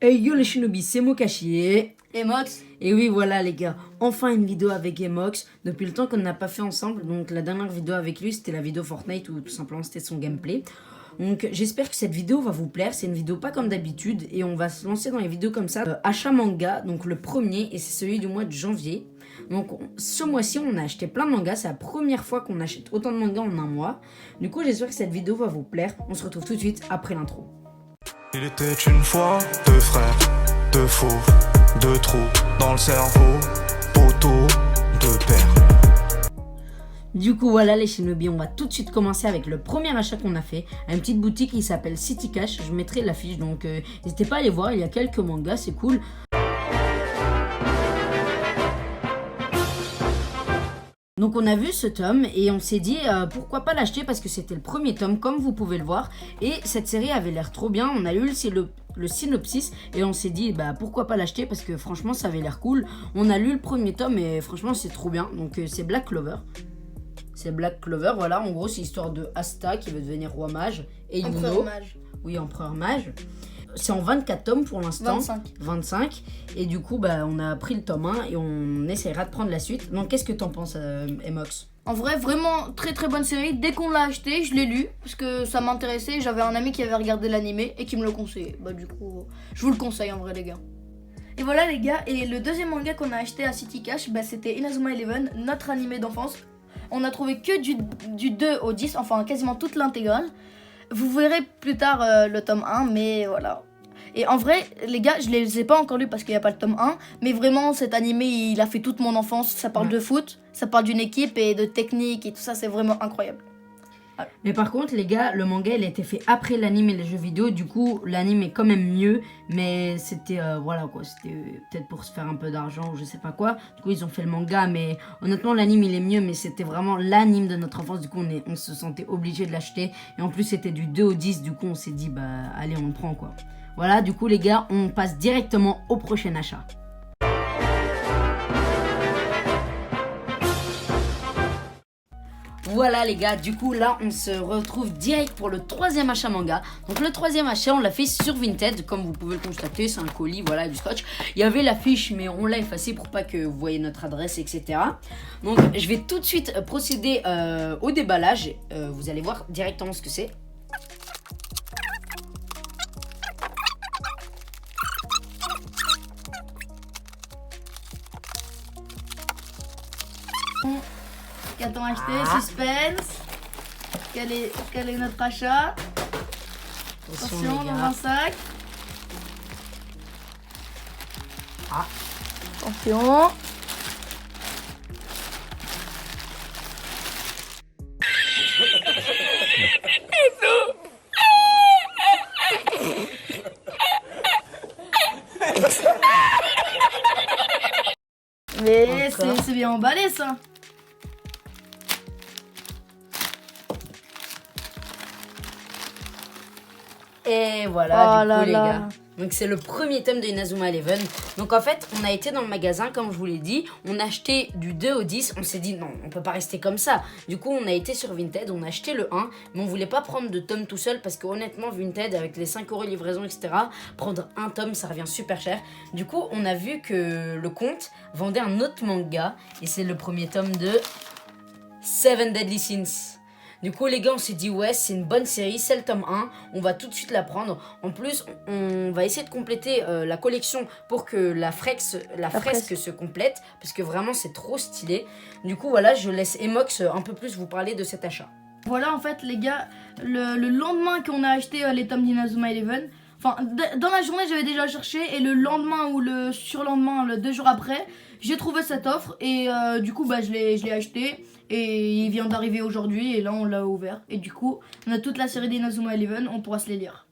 Hey yo les shinobi, c'est Mokashi Emox. Et oui voilà les gars, enfin une vidéo avec Emox, depuis le temps qu'on n'a pas fait ensemble. Donc la dernière vidéo avec lui c'était la vidéo Fortnite où tout simplement c'était son gameplay. Donc j'espère que cette vidéo va vous plaire, c'est une vidéo pas comme d'habitude. Et on va se lancer dans les vidéos comme ça, achat manga, donc le premier et c'est celui du mois de janvier. Donc ce mois-ci on a acheté plein de mangas, c'est la première fois qu'on achète autant de mangas en un mois. Du coup j'espère que cette vidéo va vous plaire, on se retrouve tout de suite après l'intro. Il était une fois deux frères, deux faux, deux trous dans le cerveau, poteau, deux paires. Du coup voilà les shinobi, on va tout de suite commencer avec le premier achat qu'on a fait à une petite boutique qui s'appelle City Cash. Je mettrai l'affiche, donc n'hésitez pas à aller voir, il y a quelques mangas, c'est cool. Donc on a vu ce tome et on s'est dit pourquoi pas l'acheter parce que c'était le premier tome comme vous pouvez le voir. Et cette série avait l'air trop bien, on a lu le synopsis et on s'est dit bah pourquoi pas l'acheter parce que franchement ça avait l'air cool. On a lu le premier tome et franchement c'est trop bien, donc c'est Black Clover. C'est Black Clover, voilà, en gros c'est l'histoire de Asta qui veut devenir roi mage et Yuno. Empereur mage. Oui, empereur mage. C'est en 24 tomes pour l'instant. 25. Et du coup, bah, on a pris le tome 1 et on essaiera de prendre la suite. Donc, qu'est-ce que t'en penses, Emox? En vrai, vraiment très très bonne série. Dès qu'on l'a acheté, je l'ai lu parce que ça m'intéressait. J'avais un ami qui avait regardé l'animé et qui me le conseillait. Bah du coup, je vous le conseille en vrai les gars. Et voilà les gars, et le deuxième manga qu'on a acheté à City Cash, bah, c'était Inazuma Eleven, notre animé d'enfance. On a trouvé que du 2 au 10, enfin quasiment toute l'intégrale. Vous verrez plus tard le tome 1, mais voilà. Et en vrai, les gars, je les ai pas encore lus parce qu'il n'y a pas le tome 1. Mais vraiment, cet animé, il a fait toute mon enfance. Ça parle de foot, ça parle d'une équipe et de technique et tout ça, c'est vraiment incroyable. Ah. Mais par contre, les gars, le manga, il a été fait après l'anime et les jeux vidéo. Du coup, l'anime est quand même mieux. Mais c'était, voilà quoi, c'était peut-être pour se faire un peu d'argent ou je sais pas quoi. Du coup, ils ont fait le manga. Mais honnêtement, l'anime, il est mieux. Mais c'était vraiment l'anime de notre enfance. Du coup, on se sentait obligé de l'acheter. Et en plus, c'était du 2 au 10. Du coup, on s'est dit, bah, allez, on le prend quoi. Voilà, du coup, les gars, on passe directement au prochain achat. Voilà les gars, du coup là on se retrouve direct pour le troisième achat manga. Donc le troisième achat on l'a fait sur Vinted, comme vous pouvez le constater, c'est un colis, voilà, du scotch. Il y avait l'affiche mais on l'a effacé pour pas que vous voyez notre adresse, etc. Donc je vais tout de suite procéder au déballage, vous allez voir directement ce que c'est. Qu'a-t-on acheté? Suspense. Quel est notre achat? Attention, dans un sac. Ah. Attention. Mais c'est bien emballé ça. Et voilà, Oh du coup là les là. gars. Donc c'est le premier tome de Inazuma Eleven. Donc en fait, on a été dans le magasin, comme je vous l'ai dit. On a acheté du 2 au 10. On s'est dit non, on peut pas rester comme ça. Du coup, on a été sur Vinted, on a acheté le 1. Mais on voulait pas prendre de tome tout seul. Parce que honnêtement, Vinted, avec les 5 € livraison, etc., prendre un tome, ça revient super cher. Du coup, on a vu que le compte vendait un autre manga. Et c'est le premier tome de Seven Deadly Sins. Du coup les gars on s'est dit ouais c'est une bonne série, c'est le tome 1, on va tout de suite la prendre. En plus on va essayer de compléter la collection pour que la fresque se complète. Parce que vraiment c'est trop stylé. Du coup voilà, je laisse Emox un peu plus vous parler de cet achat. Voilà en fait les gars, le lendemain qu'on a acheté les tomes d'Inazuma Eleven, enfin dans la journée j'avais déjà cherché et le lendemain ou le surlendemain, 2 jours après, j'ai trouvé cette offre et du coup bah je l'ai acheté et il vient d'arriver aujourd'hui et là on l'a ouvert et du coup on a toute la série d'Inazuma Eleven, on pourra se les lire.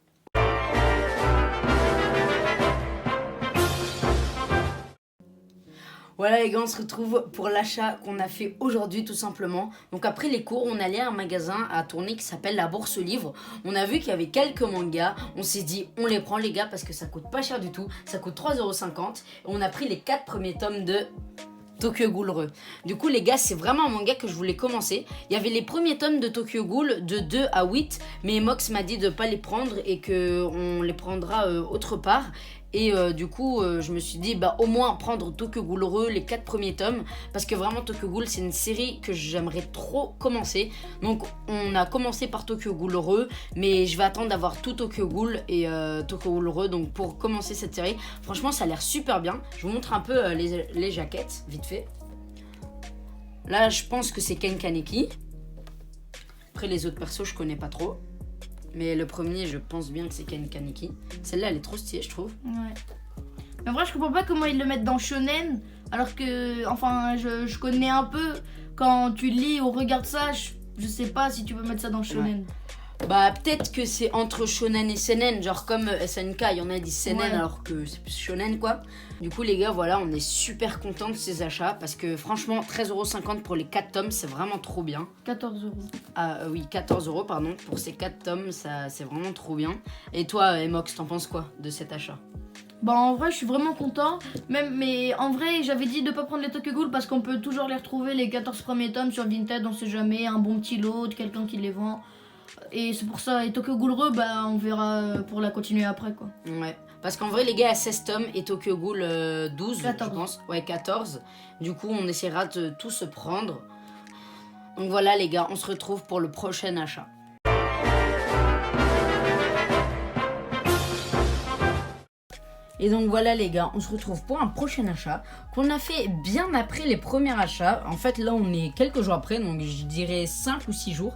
Voilà les gars, on se retrouve pour l'achat qu'on a fait aujourd'hui tout simplement. Donc après les cours, on allait à un magasin à tourner qui s'appelle la Bourse Livre. On a vu qu'il y avait quelques mangas. On s'est dit on les prend les gars parce que ça coûte pas cher du tout. Ça coûte 3,50 €. Et on a pris les 4 premiers tomes de Tokyo Ghoul Re. Du coup les gars, c'est vraiment un manga que je voulais commencer. Il y avait les premiers tomes de Tokyo Ghoul de 2 à 8, mais Mox m'a dit de pas les prendre et qu'on les prendra autre part. Et du coup, je me suis dit, bah au moins prendre Tokyo Ghoul Re, les 4 premiers tomes, parce que vraiment Tokyo Ghoul, c'est une série que j'aimerais trop commencer. Donc on a commencé par Tokyo Ghoul Re, mais je vais attendre d'avoir tout Tokyo Ghoul et Tokyo Ghoul Re, donc pour commencer cette série. Franchement, ça a l'air super bien. Je vous montre un peu les jaquettes, vite fait. Là, je pense que c'est Ken Kaneki. Après, les autres persos, je connais pas trop. Mais le premier, je pense bien que c'est Ken Kaneki. Celle-là, elle est trop stylée, je trouve. Ouais. Mais en vrai, je comprends pas comment ils le mettent dans Shonen, alors que, enfin, je connais un peu. Quand tu lis ou regardes ça, je sais pas si tu peux mettre ça dans Shonen. Ouais. Bah, peut-être que c'est entre Shonen et Seinen, genre comme SNK, il y en a qui disent Seinen Ouais. alors que c'est plus Shonen, quoi. Du coup, les gars, voilà, on est super contents de ces achats parce que franchement, 13,50€ pour les 4 tomes, c'est vraiment trop bien. 14 €. Ah oui, 14€, pardon, pour ces 4 tomes, ça, c'est vraiment trop bien. Et toi, Emox, t'en penses quoi de cet achat? Bah en vrai je suis vraiment content, mais en vrai j'avais dit de pas prendre les Tokyo Ghoul parce qu'on peut toujours les retrouver les 14 premiers tomes sur Vinted, on sait jamais, un bon petit lot, quelqu'un qui les vend. Et c'est pour ça, et Tokyo Ghoul Re, bah on verra pour la continuer après quoi. Ouais, parce qu'en vrai, les gars, il y a 16 tomes et Tokyo Ghoul 12, 14. je pense. Ouais, 14. Du coup, on essaiera de tout se prendre. Donc voilà, les gars, on se retrouve pour le prochain achat. Et donc voilà les gars, on se retrouve pour un prochain achat qu'on a fait bien après les premiers achats. En fait là on est quelques jours après, donc je dirais 5 ou 6 jours,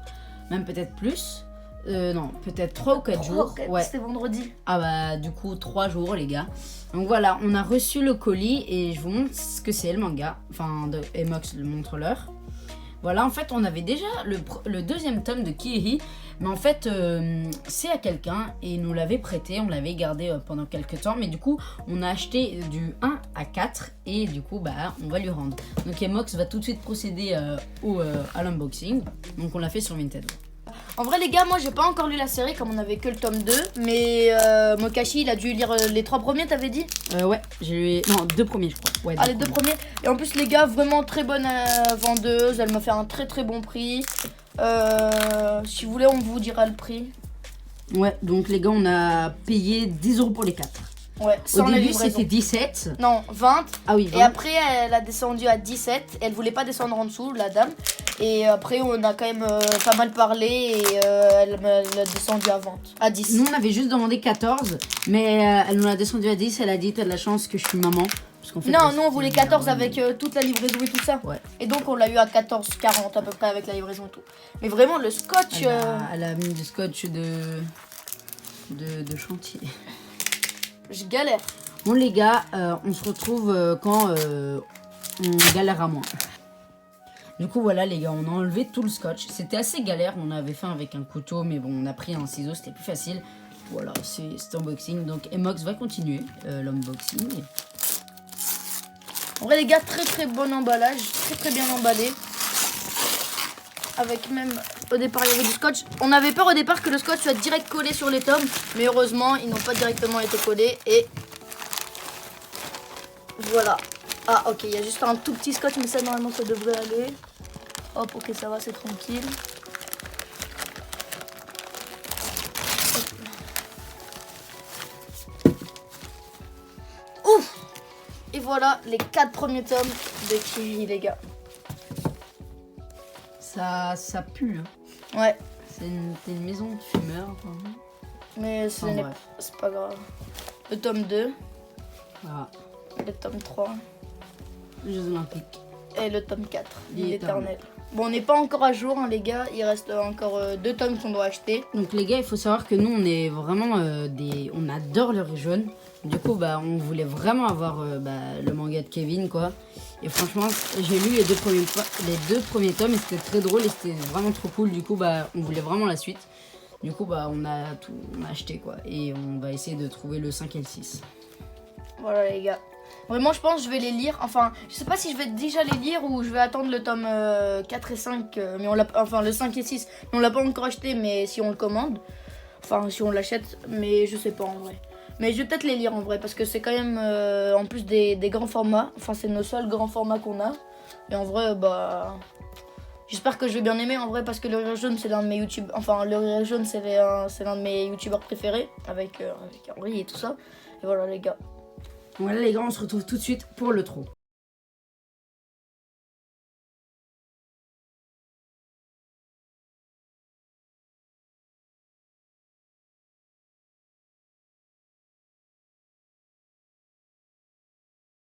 même peut-être plus. Non, peut-être 3 ou 4 jours. Ouais. C'était vendredi. Ah bah du coup 3 jours les gars. Donc voilà, on a reçu le colis et je vous montre ce que c'est le manga. Enfin, de Emox, le montre-leur. Voilà, en fait, on avait déjà le deuxième tome de Kiri, mais en fait, c'est à quelqu'un et il nous l'avait prêté, on l'avait gardé pendant quelques temps, mais du coup, on a acheté du 1 à 4 et du coup, bah, on va lui rendre. Donc, Emox va tout de suite procéder à l'unboxing. Donc, on l'a fait sur Vinted. En vrai les gars, moi j'ai pas encore lu la série comme on avait que le tome 2, mais Mokashi il a dû lire les 3 premiers, t'avais dit? Ouais, j'ai lu... Non, 2 premiers, je crois. Ouais, Ah les 2 premiers. Et en plus les gars, vraiment très bonne vendeuse, elle m'a fait un très très bon prix. Si vous voulez on vous dira le prix. Ouais, donc les gars, on a payé 10€ pour les 4. Ouais, Au sans la début, livraison. c'était 17. Non, 20. Ah oui, 20. Et après, elle a descendu à 17. Elle voulait pas descendre en dessous, la dame. Et après, on a quand même pas mal parlé et elle a descendu à 20. À 10. Nous, on avait juste demandé 14, mais elle nous l'a descendu à 10. Elle a dit, t'as de la chance que je suis maman. Parce qu'en fait, Non, nous on voulait 14 avec toute la livraison et tout ça. Ouais. Et donc on l'a eu à 14,40 à peu près avec la livraison et tout. Mais vraiment, le scotch. Elle a mis du scotch de chantier. Je galère. Bon, les gars, on se retrouve quand on galère à moins. Du coup, voilà, les gars, on a enlevé tout le scotch. C'était assez galère. On avait fait avec un couteau, mais bon, on a pris un ciseau, c'était plus facile. Voilà, c'est cet unboxing. Donc, Emox va continuer l'unboxing. En vrai, les gars, très très bon emballage. Très très bien emballé. Avec même, au départ, il y avait du scotch. On avait peur au départ que le scotch soit direct collé sur les tomes. Mais heureusement, ils n'ont pas directement été collés. Et voilà. Ah, ok, il y a juste un tout petit scotch, mais ça, normalement, ça devrait aller. Hop, ok, ça va, c'est tranquille. Ouf! Et voilà les 4 premiers tomes de Kiri, les gars. Ça pue, hein. Ouais, C'est une maison de fumeurs. Enfin. mais ce Enfin, n'est bref. c'est pas grave. Le tome 2, Voilà. le tome 3 Les Jeux Olympiques. et le tome 4, l'île L'éternel. éternelle. Bon, on n'est pas encore à jour, hein, les gars. Il reste encore 2 tomes qu'on doit acheter. Donc les gars, il faut savoir que nous, on est vraiment on adore le riz jaune. Du coup, bah, on voulait vraiment avoir le manga de Kevin, quoi. Et franchement, j'ai lu les deux premiers tomes et c'était très drôle et c'était vraiment trop cool. Du coup, bah, on voulait vraiment la suite. Du coup, bah, on a acheté, quoi. Et on va essayer de trouver le 5 et le 6. Voilà, les gars. Vraiment, je pense que je vais les lire. Enfin, je sais pas si je vais déjà les lire ou je vais attendre le tome 4 et 5. Mais enfin, le 5 et 6. Mais on l'a pas encore acheté, mais si on le commande. Enfin, si on l'achète, mais je sais pas en vrai. Mais je vais peut-être les lire en vrai parce que c'est quand même en plus des grands formats. Enfin, c'est nos seuls grands formats qu'on a. Et en vrai, bah. J'espère que je vais bien aimer en vrai parce que le Rire Jaune c'est l'un de mes youtube. Enfin, le Rire Jaune c'est l'un de mes youtubeurs préférés avec Henri et tout ça. Et voilà les gars. Voilà les gars, on se retrouve tout de suite pour le trou.